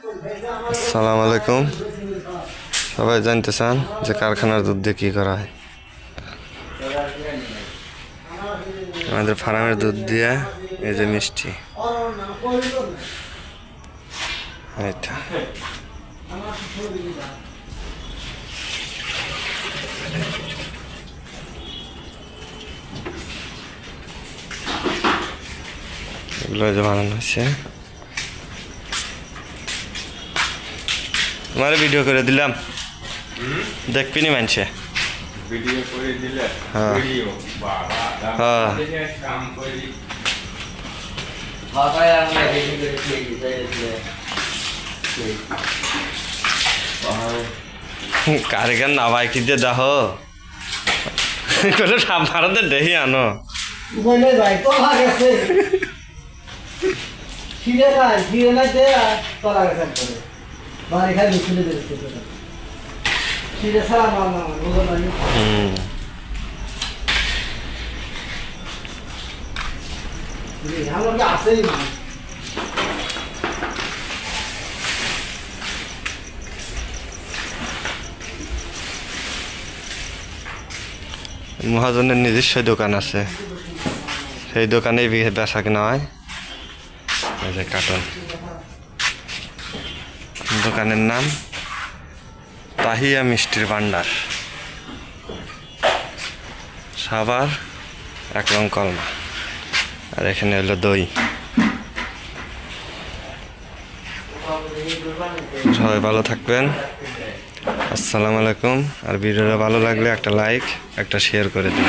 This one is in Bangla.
আসসালামু আলাইকুম। সবাই জানতে চান যে কারখানার দুধ দিয়ে কী করা হয়। আমাদের ফার্মের দুধ দিয়ে এই যে মিষ্টি, এইটা এগুলো যে বানানো হয়েছে। তোমার ভিডিও করে দিলাম, দেখবিনি মানছে। ভিডিও করে দিলে হ্যাঁ ভিডিও বাবা হ্যাঁ কাম করি বাবা আমরা রেডি করে খেয়ে দিতে কারিগর না ভাই কি দিয়ে দেখো ভারতে দেখি আনো বলে ভাই তো গেছে ছিড়ে না দে তোলা গেছে করে বাড়ি খালি ছিড়ে দিতে ছিড়ে সারা না বুঝো না আমরা কি আসেই না মহাজনের নিজস্ব দোকান আছে, সেই দোকানেই বেচা কেনা হয়। এই যে কার্টন, দোকানের নাম তাহিয়া মিষ্টির ভান্ডার, সাভার 1 নং কলমা। আর এখানে হলো দই। সবাই ভালো থাকবেন, আসসালামু আলাইকুম। আর ভিডিওটা ভালো লাগলে একটা লাইক, একটা শেয়ার করে দিন।